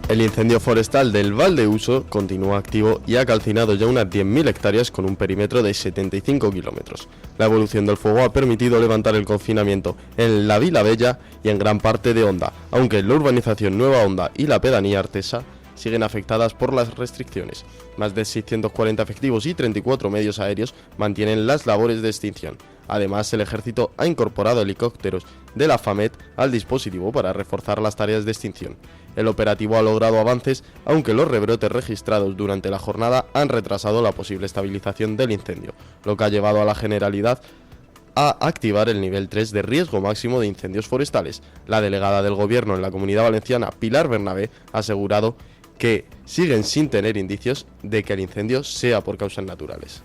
El incendio forestal del Valdeuso continúa activo y ha calcinado ya unas 10.000 hectáreas con un perímetro de 75 kilómetros. La evolución del fuego ha permitido levantar el confinamiento en la Vila Bella y en gran parte de Onda, aunque en la urbanización Nueva Onda y la pedanía Artesa siguen afectadas por las restricciones. Más de 640 efectivos y 34 medios aéreos mantienen las labores de extinción. Además, el ejército ha incorporado helicópteros de la FAMET al dispositivo para reforzar las tareas de extinción. El operativo ha logrado avances, aunque los rebrotes registrados durante la jornada han retrasado la posible estabilización del incendio, lo que ha llevado a la Generalidad a activar el nivel 3 de riesgo máximo de incendios forestales. La delegada del Gobierno en la Comunidad Valenciana, Pilar Bernabé, ha asegurado que siguen sin tener indicios de que el incendio sea por causas naturales.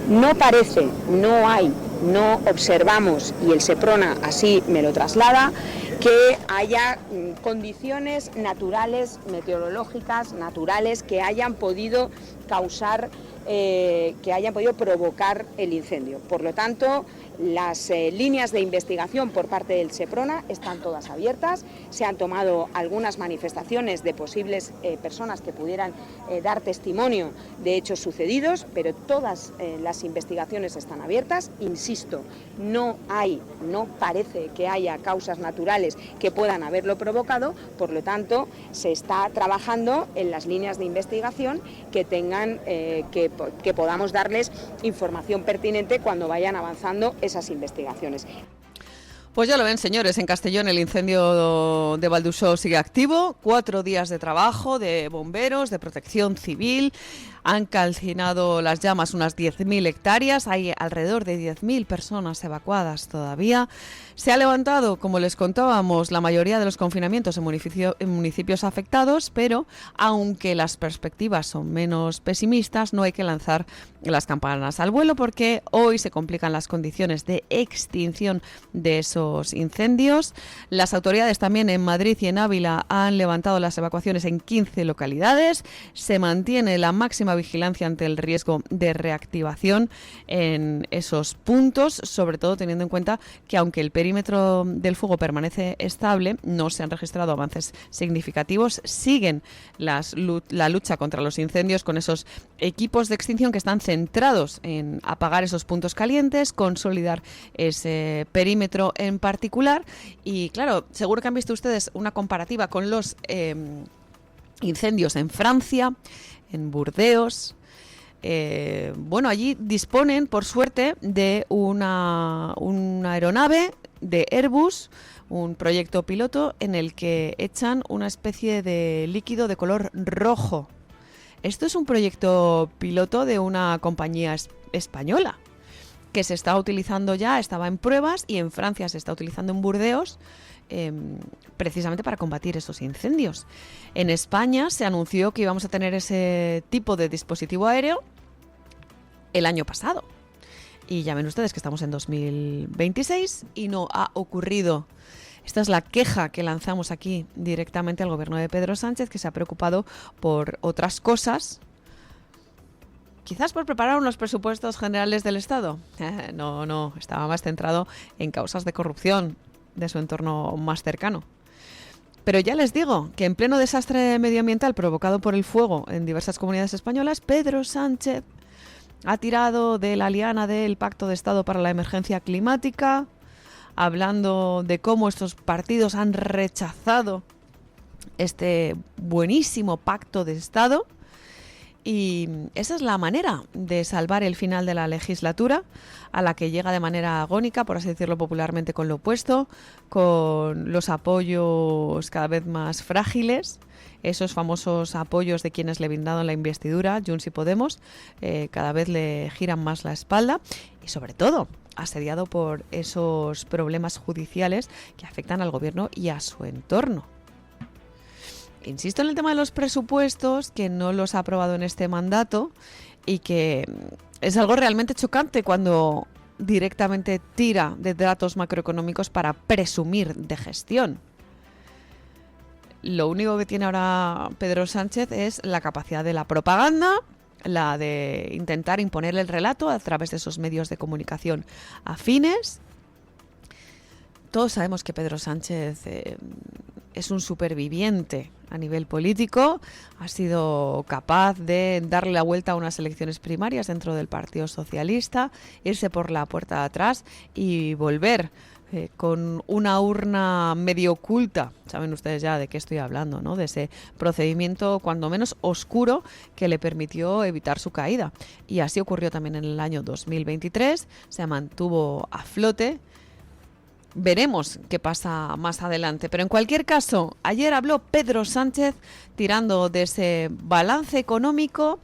No parece, no hay, no observamos, y el Seprona así me lo traslada, que haya condiciones naturales, meteorológicas, naturales, que hayan podido causar, que hayan podido provocar el incendio. Por lo tanto, las líneas de investigación por parte del Seprona están todas abiertas. Se han tomado algunas manifestaciones de posibles personas que pudieran dar testimonio de hechos sucedidos, pero todas las investigaciones están abiertas. Insisto, no parece que haya causas naturales que puedan haberlo provocado. Por lo tanto, se está trabajando en las líneas de investigación que tengan, que podamos darles información pertinente cuando vayan avanzando esas investigaciones. Pues ya lo ven, señores, en Castellón el incendio de Valdeuso sigue activo. 4 días de trabajo de bomberos, de protección civil. Han calcinado las llamas unas 10.000 hectáreas, hay alrededor de 10.000 personas evacuadas todavía. Se ha levantado, como les contábamos, la mayoría de los confinamientos en municipios afectados, pero aunque las perspectivas son menos pesimistas, no hay que lanzar las campanas al vuelo porque hoy se complican las condiciones de extinción de esos incendios. Las autoridades también en Madrid y en Ávila han levantado las evacuaciones en 15 localidades. Se mantiene la máxima vigilancia ante el riesgo de reactivación en esos puntos, sobre todo teniendo en cuenta que aunque el perímetro del fuego permanece estable, no se han registrado avances significativos. Siguen la lucha contra los incendios con esos equipos de extinción que están centrados en apagar esos puntos calientes, consolidar ese perímetro en particular. Y claro, seguro que han visto ustedes una comparativa con los incendios en Francia, en Burdeos. Allí disponen, por suerte, de una aeronave de Airbus, un proyecto piloto en el que echan una especie de líquido de color rojo. Esto es un proyecto piloto de una compañía española que se está utilizando ya, estaba en pruebas y en Francia se está utilizando en Burdeos, precisamente para combatir esos incendios. En España se anunció que íbamos a tener ese tipo de dispositivo aéreo el año pasado. Y ya ven ustedes que estamos en 2026 y no ha ocurrido. Esta es la queja que lanzamos aquí directamente al gobierno de Pedro Sánchez, que se ha preocupado por otras cosas. Quizás por preparar unos presupuestos generales del Estado. No, estaba más centrado en causas de corrupción de su entorno más cercano. Pero ya les digo que en pleno desastre medioambiental provocado por el fuego en diversas comunidades españolas, Pedro Sánchez ha tirado de la liana del Pacto de Estado para la Emergencia Climática, hablando de cómo estos partidos han rechazado este buenísimo Pacto de Estado. Y esa es la manera de salvar el final de la legislatura, a la que llega de manera agónica, por así decirlo popularmente, con lo opuesto, con los apoyos cada vez más frágiles, esos famosos apoyos de quienes le brindaron la investidura, Junts y Podemos, cada vez le giran más la espalda y sobre todo asediado por esos problemas judiciales que afectan al gobierno y a su entorno. Insisto en el tema de los presupuestos, que no los ha aprobado en este mandato y que es algo realmente chocante cuando directamente tira de datos macroeconómicos para presumir de gestión. Lo único que tiene ahora Pedro Sánchez es la capacidad de la propaganda, la de intentar imponer el relato a través de esos medios de comunicación afines. Todos sabemos que Pedro Sánchez es un superviviente a nivel político, ha sido capaz de darle la vuelta a unas elecciones primarias dentro del Partido Socialista, irse por la puerta de atrás y volver con una urna medio oculta. Saben ustedes ya de qué estoy hablando, ¿no? De ese procedimiento cuando menos oscuro que le permitió evitar su caída. Y así ocurrió también en el año 2023, se mantuvo a flote. Veremos qué pasa más adelante. Pero en cualquier caso, ayer habló Pedro Sánchez tirando de ese balance económico.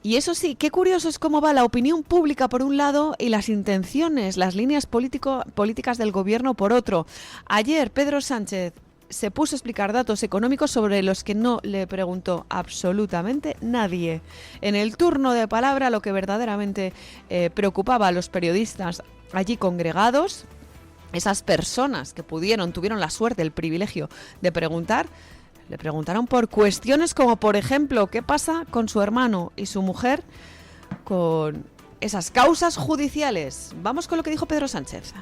Y eso sí, qué curioso es cómo va la opinión pública por un lado y las intenciones, las líneas políticas del gobierno por otro. Ayer Pedro Sánchez se puso a explicar datos económicos sobre los que no le preguntó absolutamente nadie. En el turno de palabra, lo que verdaderamente preocupaba a los periodistas allí congregados, esas personas que tuvieron la suerte, el privilegio de preguntar, le preguntaron por cuestiones como, por ejemplo, qué pasa con su hermano y su mujer con esas causas judiciales. Vamos con lo que dijo Pedro Sánchez.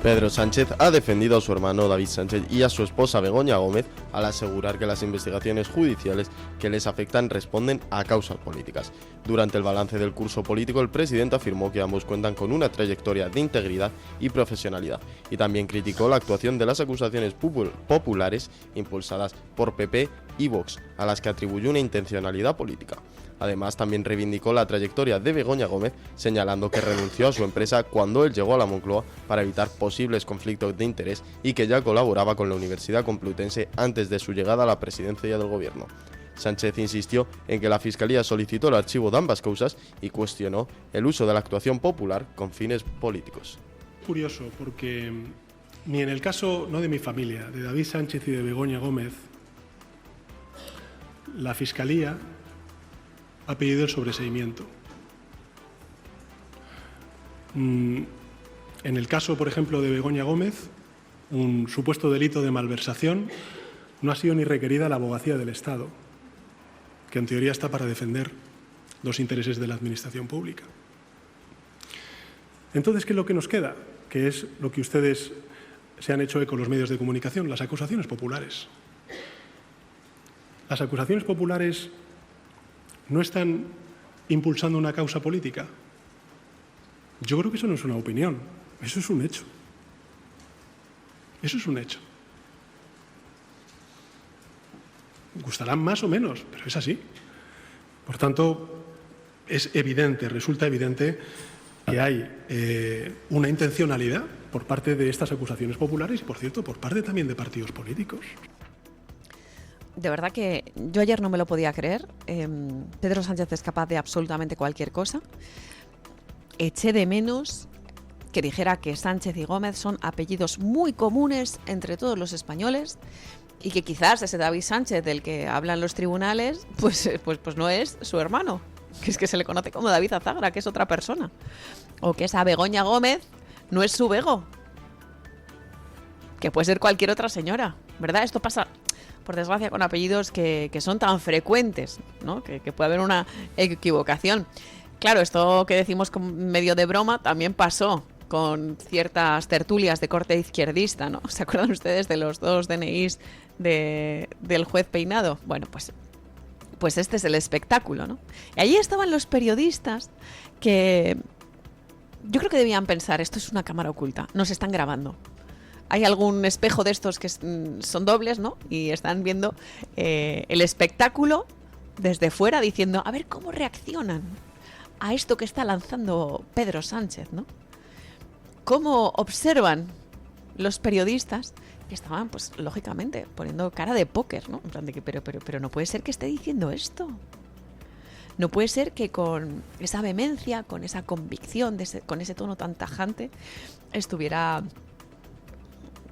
Pedro Sánchez ha defendido a su hermano David Sánchez y a su esposa Begoña Gómez al asegurar que las investigaciones judiciales que les afectan responden a causas políticas. Durante el balance del curso político, el presidente afirmó que ambos cuentan con una trayectoria de integridad y profesionalidad, y también criticó la actuación de las acusaciones populares impulsadas por PP y Vox, a las que atribuyó una intencionalidad política. Además, también reivindicó la trayectoria de Begoña Gómez, señalando que renunció a su empresa cuando él llegó a la Moncloa para evitar posibles conflictos de interés y que ya colaboraba con la Universidad Complutense antes de su llegada a la presidencia del gobierno. Sánchez insistió en que la Fiscalía solicitó el archivo de ambas causas y cuestionó el uso de la actuación popular con fines políticos. Curioso, porque ni en el caso no de mi familia, de David Sánchez y de Begoña Gómez, la Fiscalía ha pedido el sobreseimiento. En el caso, por ejemplo, de Begoña Gómez, un supuesto delito de malversación, no ha sido ni requerida la abogacía del Estado, que en teoría está para defender los intereses de la administración pública. Entonces, ¿qué es lo que nos queda? Que es lo que ustedes se han hecho eco los medios de comunicación, las acusaciones populares. Las acusaciones populares no están impulsando una causa política. Yo creo que eso no es una opinión, eso es un hecho. Eso es un hecho. Gustarán más o menos, pero es así. Por tanto, es evidente, resulta evidente que hay una intencionalidad por parte de estas acusaciones populares y, por cierto, por parte también de partidos políticos. De verdad que yo ayer no me lo podía creer. Pedro Sánchez es capaz de absolutamente cualquier cosa. Eché de menos que dijera que Sánchez y Gómez son apellidos muy comunes entre todos los españoles y que quizás ese David Sánchez del que hablan los tribunales pues no es su hermano, que es que se le conoce como David Azagra, que es otra persona. O que esa Begoña Gómez no es su Bego, que puede ser cualquier otra señora, ¿verdad? Esto pasa, por desgracia, con apellidos que son tan frecuentes, ¿no? Que puede haber una equivocación. Claro, esto que decimos con medio de broma también pasó con ciertas tertulias de corte izquierdista, ¿no? ¿Se acuerdan ustedes de los 2 DNIs del juez Peinado? Bueno, pues este es el espectáculo, ¿no? Y allí estaban los periodistas que yo creo que debían pensar, esto es una cámara oculta, nos están grabando. Hay algún espejo de estos que son dobles, ¿no? Y están viendo el espectáculo desde fuera diciendo, a ver cómo reaccionan a esto que está lanzando Pedro Sánchez, ¿no? Cómo observan los periodistas que estaban, pues, lógicamente, poniendo cara de póker, ¿no? En plan de que, pero no puede ser que esté diciendo esto. No puede ser que con esa vehemencia, con esa convicción, con ese tono tan tajante, estuviera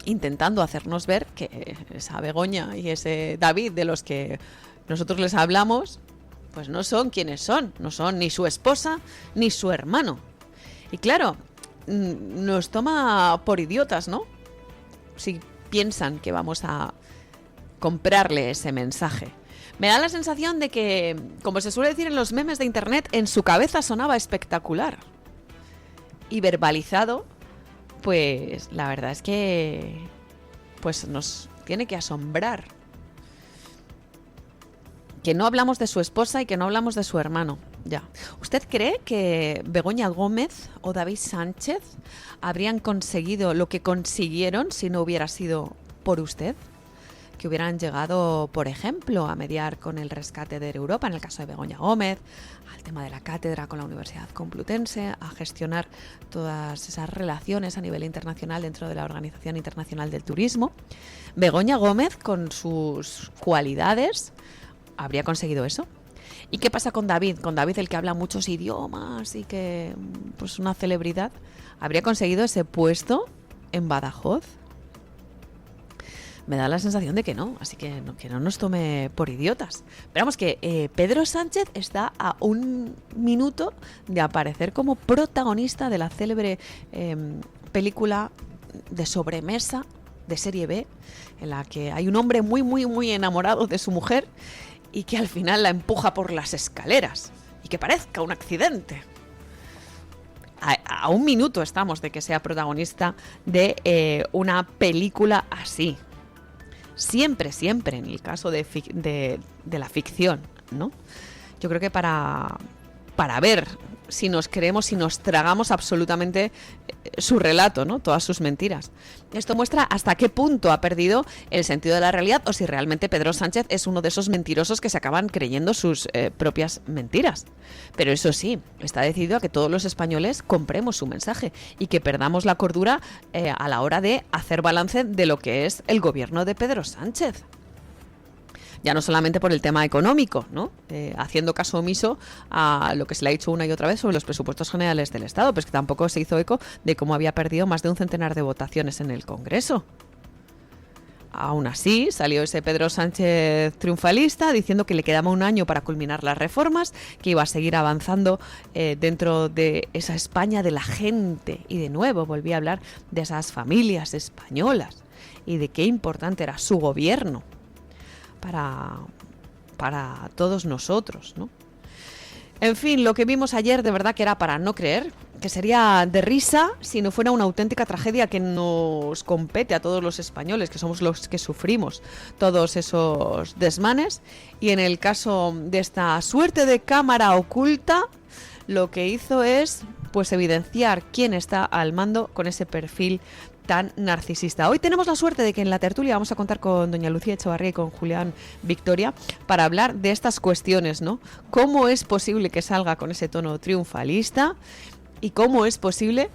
intentando hacernos ver que esa Begoña y ese David de los que nosotros les hablamos, pues no son quienes son, no son ni su esposa ni su hermano. Y claro, nos toma por idiotas, ¿no? Si piensan que vamos a comprarle ese mensaje. Me da la sensación de que, como se suele decir en los memes de internet, en su cabeza sonaba espectacular. Y verbalizado, pues la verdad es que pues nos tiene que asombrar. Que no hablamos de su esposa y que no hablamos de su hermano. Ya. ¿Usted cree que Begoña Gómez o David Sánchez habrían conseguido lo que consiguieron si no hubiera sido por usted? Que hubieran llegado, por ejemplo, a mediar con el rescate de Europa, en el caso de Begoña Gómez, al tema de la cátedra con la Universidad Complutense, a gestionar todas esas relaciones a nivel internacional dentro de la Organización Internacional del Turismo. Begoña Gómez, con sus cualidades, ¿habría conseguido eso? ¿Y qué pasa con David? Con David, el que habla muchos idiomas y que, pues, una celebridad, ¿habría conseguido ese puesto en Badajoz? Me da la sensación de que no, así que no nos tome por idiotas. Pero vamos, que Pedro Sánchez está a un minuto de aparecer como protagonista de la célebre película de sobremesa de serie B, en la que hay un hombre muy, muy, muy enamorado de su mujer y que al final la empuja por las escaleras y que parezca un accidente. A un minuto estamos de que sea protagonista de una película así. Siempre, siempre en el caso de la ficción, ¿no? Yo creo que para ver si nos creemos, si nos tragamos absolutamente su relato, ¿no? Todas sus mentiras. Esto muestra hasta qué punto ha perdido el sentido de la realidad o si realmente Pedro Sánchez es uno de esos mentirosos que se acaban creyendo sus propias mentiras. Pero eso sí, está decidido a que todos los españoles compremos su mensaje y que perdamos la cordura a la hora de hacer balance de lo que es el gobierno de Pedro Sánchez. Ya no solamente por el tema económico, ¿no? Haciendo caso omiso a lo que se le ha dicho una y otra vez sobre los presupuestos generales del Estado, pero es que tampoco se hizo eco de cómo había perdido más de un centenar de votaciones en el Congreso. Aún así, salió ese Pedro Sánchez triunfalista diciendo que le quedaba un año para culminar las reformas, que iba a seguir avanzando dentro de esa España de la gente. Y de nuevo volví a hablar de esas familias españolas y de qué importante era su gobierno para todos nosotros, ¿no? En fin, lo que vimos ayer de verdad que era para no creer, que sería de risa si no fuera una auténtica tragedia que nos compete a todos los españoles, que somos los que sufrimos todos esos desmanes. Y en el caso de esta suerte de cámara oculta, lo que hizo es, pues, evidenciar quién está al mando con ese perfil tan narcisista. Hoy tenemos la suerte de que en la tertulia vamos a contar con doña Lucía Echevarría y con Julián Victoria para hablar de estas cuestiones, ¿no? ¿Cómo es posible que salga con ese tono triunfalista? ¿Y cómo es posible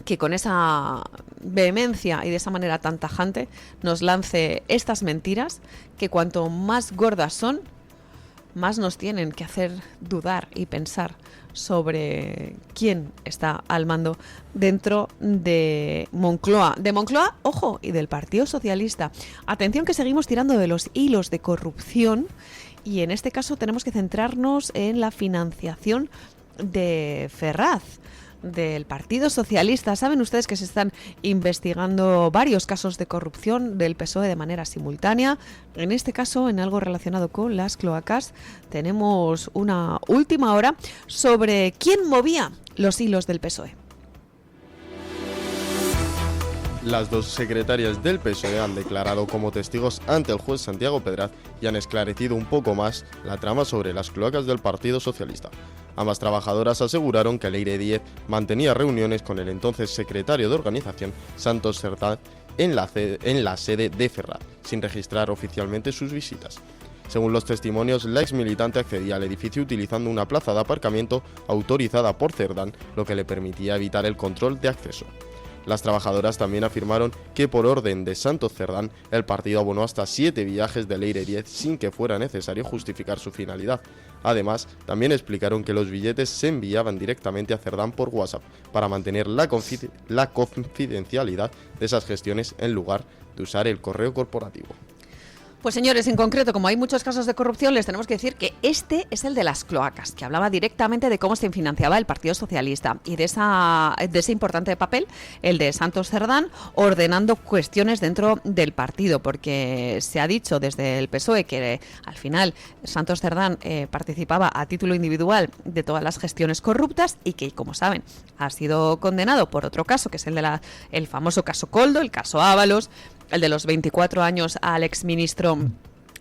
que con esa vehemencia y de esa manera tan tajante nos lance estas mentiras que cuanto más gordas son, más nos tienen que hacer dudar y pensar sobre quién está al mando dentro de Moncloa. De Moncloa, ojo, y del Partido Socialista. Atención que seguimos tirando de los hilos de corrupción y en este caso tenemos que centrarnos en la financiación de Ferraz, del Partido Socialista. Saben ustedes que se están investigando varios casos de corrupción del PSOE de manera simultánea. En este caso, en algo relacionado con las cloacas, tenemos una última hora sobre quién movía los hilos del PSOE. Las dos secretarias del PSOE han declarado como testigos ante el juez Santiago Pedraz y han esclarecido un poco más la trama sobre las cloacas del Partido Socialista. Ambas trabajadoras aseguraron que Leire Díez mantenía reuniones con el entonces secretario de organización, Santos Cerdán, en la sede de Ferraz, sin registrar oficialmente sus visitas. Según los testimonios, la exmilitante accedía al edificio utilizando una plaza de aparcamiento autorizada por Cerdán, lo que le permitía evitar el control de acceso. Las trabajadoras también afirmaron que por orden de Santos Cerdán, el partido abonó hasta 7 viajes de Leire Díez sin que fuera necesario justificar su finalidad. Además, también explicaron que los billetes se enviaban directamente a Cerdán por WhatsApp para mantener la confidencialidad de esas gestiones en lugar de usar el correo corporativo. Pues señores, en concreto, como hay muchos casos de corrupción, les tenemos que decir que este es el de las cloacas, que hablaba directamente de cómo se financiaba el Partido Socialista y de ese importante papel, el de Santos Cerdán, ordenando cuestiones dentro del partido, porque se ha dicho desde el PSOE que al final Santos Cerdán participaba a título individual de todas las gestiones corruptas y que, como saben, ha sido condenado por otro caso, que es el famoso caso Coldo, el caso Ábalos, el de los 24 años al exministro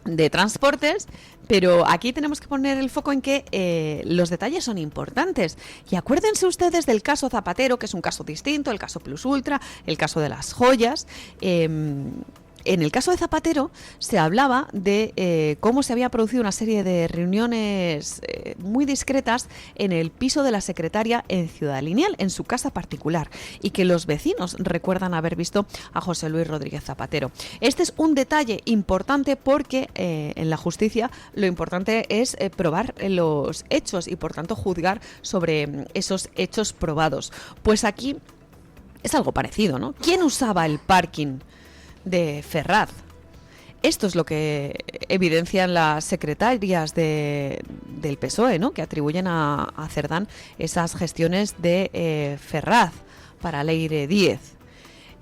de Transportes, pero aquí tenemos que poner el foco en que los detalles son importantes. Y acuérdense ustedes del caso Zapatero, que es un caso distinto, el caso Plus Ultra, el caso de las joyas. En el caso de Zapatero se hablaba de cómo se había producido una serie de reuniones muy discretas en el piso de la secretaria en Ciudad Lineal, en su casa particular, y que los vecinos recuerdan haber visto a José Luis Rodríguez Zapatero. Este es un detalle importante porque en la justicia lo importante es probar los hechos y por tanto juzgar sobre esos hechos probados. Pues aquí es algo parecido, ¿no? ¿Quién usaba el parking de Ferraz? Esto es lo que evidencian las secretarias del PSOE, ¿no? Que atribuyen a Cerdán esas gestiones de Ferraz para Leire Díez.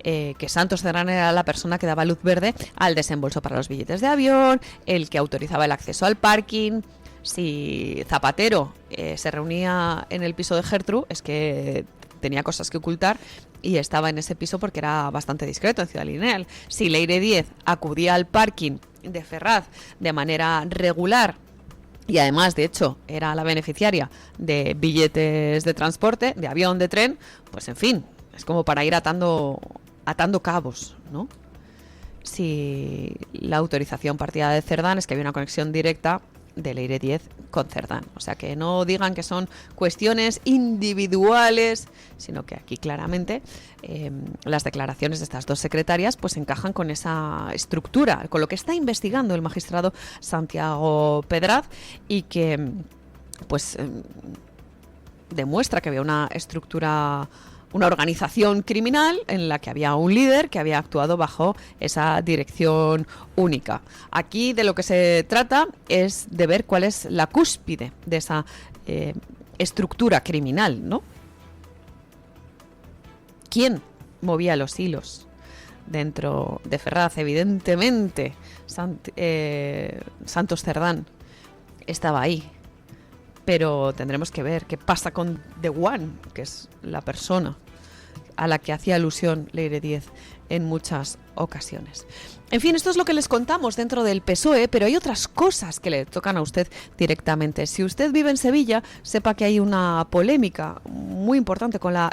Que Santos Cerdán era la persona que daba luz verde al desembolso para los billetes de avión, el que autorizaba el acceso al parking. Si Zapatero se reunía en el piso de Gertrude, es que tenía cosas que ocultar y estaba en ese piso porque era bastante discreto en Ciudad Lineal. Si Leire Díez acudía al parking de Ferraz de manera regular y además, de hecho, era la beneficiaria de billetes de transporte, de avión, de tren, pues en fin, es como para ir atando cabos, ¿no? Si la autorización partida de Cerdán es que había una conexión directa de Leire Díez con Cerdán. O sea, que no digan que son cuestiones individuales, sino que aquí claramente las declaraciones de estas dos secretarias pues encajan con esa estructura, con lo que está investigando el magistrado Santiago Pedraz y que pues demuestra que había una estructura, una organización criminal en la que había un líder que había actuado bajo esa dirección única. Aquí de lo que se trata es de ver cuál es la cúspide de esa estructura criminal, ¿no? ¿Quién movía los hilos dentro de Ferraz? Evidentemente, Santos Cerdán estaba ahí. Pero tendremos que ver qué pasa con The One, que es la persona a la que hacía alusión Leire Díez en muchas ocasiones. En fin, esto es lo que les contamos dentro del PSOE, pero hay otras cosas que le tocan a usted directamente. Si usted vive en Sevilla, sepa que hay una polémica muy importante con la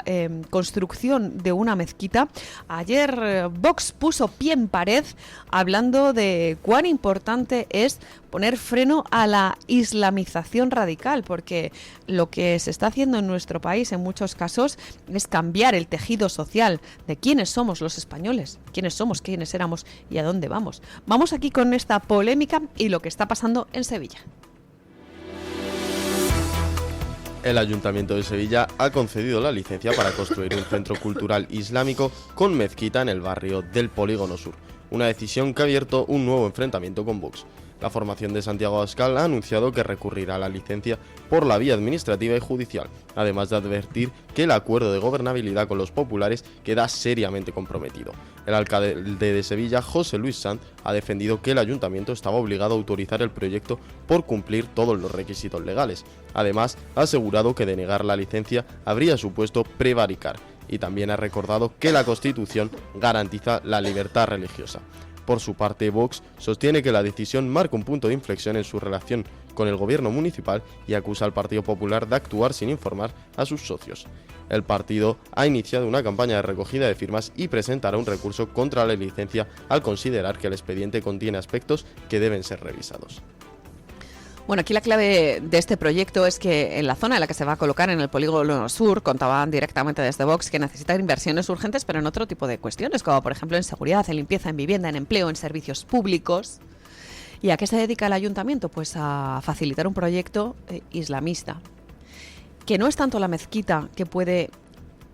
construcción de una mezquita. Ayer Vox puso pie en pared hablando de cuán importante es poner freno a la islamización radical, porque lo que se está haciendo en nuestro país en muchos casos es cambiar el tejido social de quiénes somos los españoles, quiénes somos, quiénes éramos y a dónde vamos. Vamos aquí con esta polémica y lo que está pasando en Sevilla. El Ayuntamiento de Sevilla ha concedido la licencia para construir un centro cultural islámico con mezquita en el barrio del Polígono Sur, una decisión que ha abierto un nuevo enfrentamiento con Vox. La formación de Santiago Abascal ha anunciado que recurrirá a la licencia por la vía administrativa y judicial, además de advertir que el acuerdo de gobernabilidad con los populares queda seriamente comprometido. El alcalde de Sevilla, José Luis Sanz, ha defendido que el ayuntamiento estaba obligado a autorizar el proyecto por cumplir todos los requisitos legales. Además, ha asegurado que denegar la licencia habría supuesto prevaricar y también ha recordado que la Constitución garantiza la libertad religiosa. Por su parte, Vox sostiene que la decisión marca un punto de inflexión en su relación con el gobierno municipal y acusa al Partido Popular de actuar sin informar a sus socios. El partido ha iniciado una campaña de recogida de firmas y presentará un recurso contra la licencia al considerar que el expediente contiene aspectos que deben ser revisados. Bueno, aquí la clave de este proyecto es que en la zona en la que se va a colocar, en el Polígono Sur, contaban directamente desde Vox que necesitan inversiones urgentes, pero en otro tipo de cuestiones, como por ejemplo en seguridad, en limpieza, en vivienda, en empleo, en servicios públicos. ¿Y a qué se dedica el ayuntamiento? Pues a facilitar un proyecto islamista, que no es tanto la mezquita que puede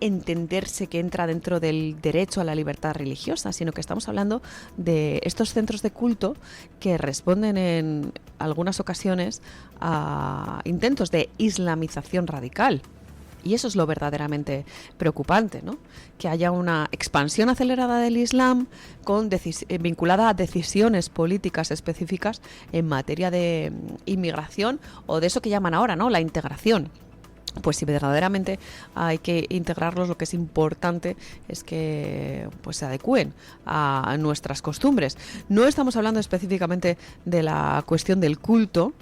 entenderse que entra dentro del derecho a la libertad religiosa, sino que estamos hablando de estos centros de culto que responden en algunas ocasiones a intentos de islamización radical. Y eso es lo verdaderamente preocupante, ¿no? Que haya una expansión acelerada del Islam vinculada a decisiones políticas específicas en materia de inmigración o de eso que llaman ahora, ¿no?, la integración. pues si verdaderamente hay que integrarlos, lo que es importante es que pues se adecúen a nuestras costumbres. No estamos hablando específicamente de la cuestión del culto.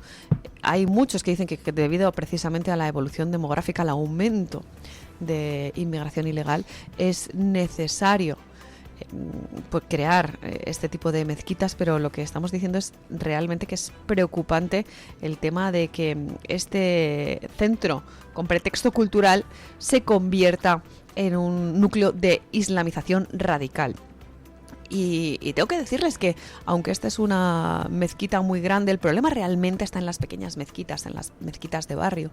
Hay muchos que dicen que debido precisamente a la evolución demográfica, al aumento de inmigración ilegal, es necesario pues crear este tipo de mezquitas, pero lo que estamos diciendo es realmente que es preocupante el tema de que este centro con pretexto cultural se convierta en un núcleo de islamización radical. Y tengo que decirles que, aunque esta es una mezquita muy grande, el problema realmente está en las pequeñas mezquitas, en las mezquitas de barrio.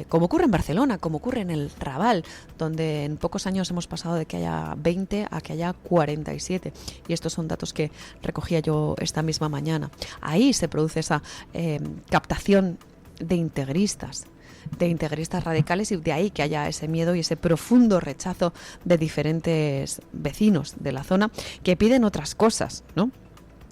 Como ocurre en Barcelona, como ocurre en el Raval, donde en pocos años hemos pasado de que haya 20 a que haya 47. Y estos son datos que recogía yo esta misma mañana. Ahí se produce esa captación de integristas radicales, y de ahí que haya ese miedo y ese profundo rechazo de diferentes vecinos de la zona que piden otras cosas, ¿no?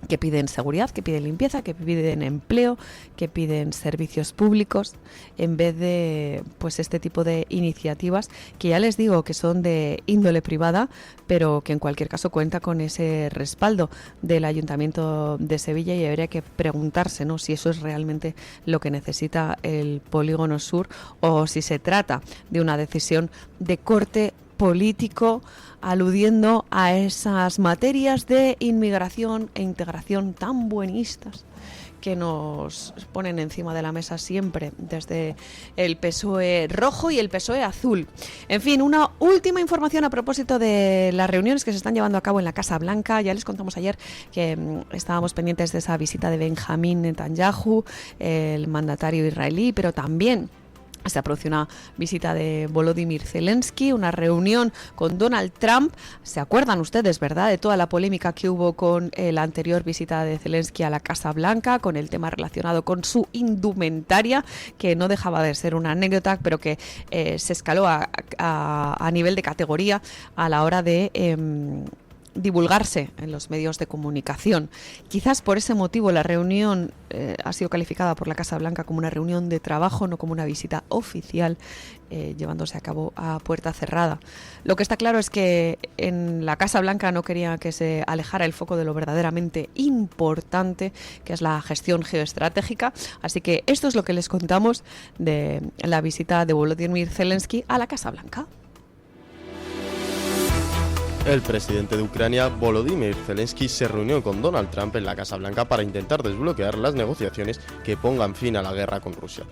Que piden seguridad, que piden limpieza, que piden empleo, que piden servicios públicos, en vez de pues este tipo de iniciativas que ya les digo que son de índole privada, pero que en cualquier caso cuenta con ese respaldo del Ayuntamiento de Sevilla, y habría que preguntarse, ¿no?, si eso es realmente lo que necesita el Polígono Sur o si se trata de una decisión de corte político, aludiendo a esas materias de inmigración e integración tan buenistas que nos ponen encima de la mesa siempre desde el PSOE rojo y el PSOE azul. En fin, una última información a propósito de las reuniones que se están llevando a cabo en la Casa Blanca. Ya les contamos ayer que estábamos pendientes de esa visita de Benjamín Netanyahu, el mandatario israelí, pero también se produce una visita de Volodymyr Zelensky, una reunión con Donald Trump. ¿Se acuerdan ustedes, verdad, de toda la polémica que hubo con la anterior visita de Zelensky a la Casa Blanca, con el tema relacionado con su indumentaria, que no dejaba de ser una anécdota, pero que se escaló a nivel de categoría a la hora de divulgarse en los medios de comunicación? Quizás por ese motivo la reunión ha sido calificada por la Casa Blanca como una reunión de trabajo, no como una visita oficial, llevándose a cabo a puerta cerrada. Lo que está claro es que en la Casa Blanca no quería que se alejara el foco de lo verdaderamente importante, que es la gestión geoestratégica. Así que esto es lo que les contamos de la visita de Volodymyr Zelensky a la Casa Blanca. El presidente de Ucrania, Volodymyr Zelensky, se reunió con Donald Trump en la Casa Blanca para intentar desbloquear las negociaciones que pongan fin a la guerra con Rusia.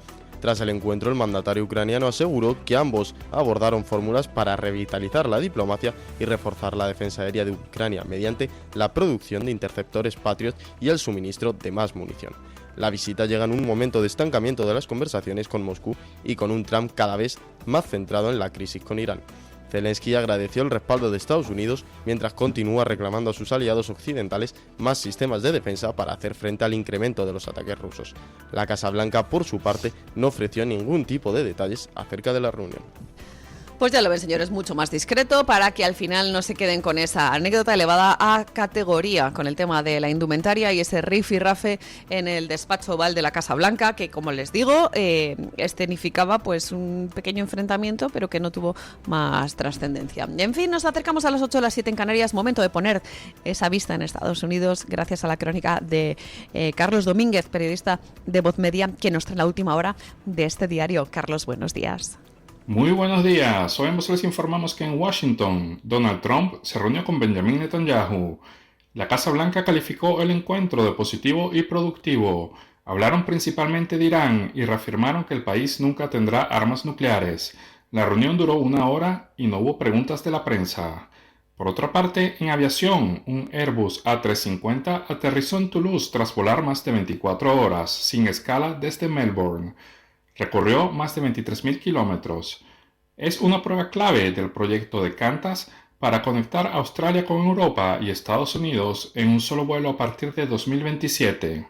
Tras el encuentro, el mandatario ucraniano aseguró que ambos abordaron fórmulas para revitalizar la diplomacia y reforzar la defensa aérea de Ucrania mediante la producción de interceptores Patriot y el suministro de más munición. La visita llega en un momento de estancamiento de las conversaciones con Moscú y con un Trump cada vez más centrado en la crisis con Irán. Zelensky agradeció el respaldo de Estados Unidos mientras continúa reclamando a sus aliados occidentales más sistemas de defensa para hacer frente al incremento de los ataques rusos. La Casa Blanca, por su parte, no ofreció ningún tipo de detalles acerca de la reunión. Pues ya lo ven, señores, mucho más discreto para que al final no se queden con esa anécdota elevada a categoría con el tema de la indumentaria y ese rifirrafe en el despacho oval de la Casa Blanca, que, como les digo, escenificaba pues un pequeño enfrentamiento, pero que no tuvo más trascendencia. En fin, nos acercamos a las 8 o las 7 en Canarias, momento de poner esa vista en Estados Unidos, gracias a la crónica de Carlos Domínguez, periodista de Voz Media, que nos trae la última hora de este diario. Carlos, buenos días. Muy buenos días. Hoy les informamos que en Washington, Donald Trump se reunió con Benjamín Netanyahu. La Casa Blanca calificó el encuentro de positivo y productivo. Hablaron principalmente de Irán y reafirmaron que el país nunca tendrá armas nucleares. La reunión duró 1 hora y no hubo preguntas de la prensa. Por otra parte, en aviación, un Airbus A350 aterrizó en Toulouse tras volar más de 24 horas, sin escala desde Melbourne. Recorrió más de 23.000 kilómetros. Es una prueba clave del proyecto de Qantas para conectar Australia con Europa y Estados Unidos en un solo vuelo a partir de 2027.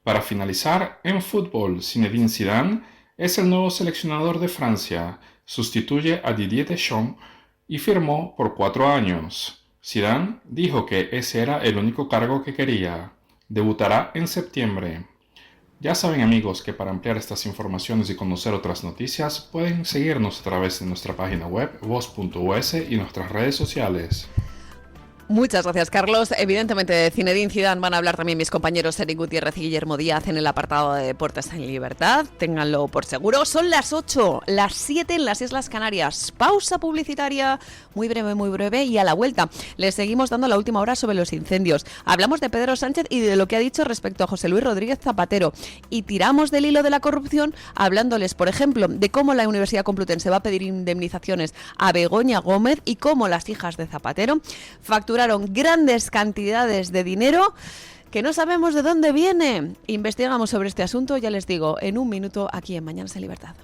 Para finalizar, en fútbol, Zinedine Zidane es el nuevo seleccionador de Francia, sustituye a Didier Deschamps y firmó por 4 años. Zidane dijo que ese era el único cargo que quería. Debutará en septiembre. Ya saben amigos que para ampliar estas informaciones y conocer otras noticias pueden seguirnos a través de nuestra página web voz.us y nuestras redes sociales. Muchas gracias, Carlos. Evidentemente, de Zinedine Zidane van a hablar también mis compañeros Eric Gutiérrez y Guillermo Díaz en el apartado de Deportes en Libertad. Ténganlo por seguro. Son las 8, las 7 en las Islas Canarias. Pausa publicitaria muy breve y a la vuelta les seguimos dando la última hora sobre los incendios. Hablamos de Pedro Sánchez y de lo que ha dicho respecto a José Luis Rodríguez Zapatero. Y tiramos del hilo de la corrupción hablándoles, por ejemplo, de cómo la Universidad Complutense va a pedir indemnizaciones a Begoña Gómez y cómo las hijas de Zapatero facturaron grandes cantidades de dinero que no sabemos de dónde viene. Investigamos sobre este asunto, ya les digo, en un minuto aquí en Mañanas en Libertad.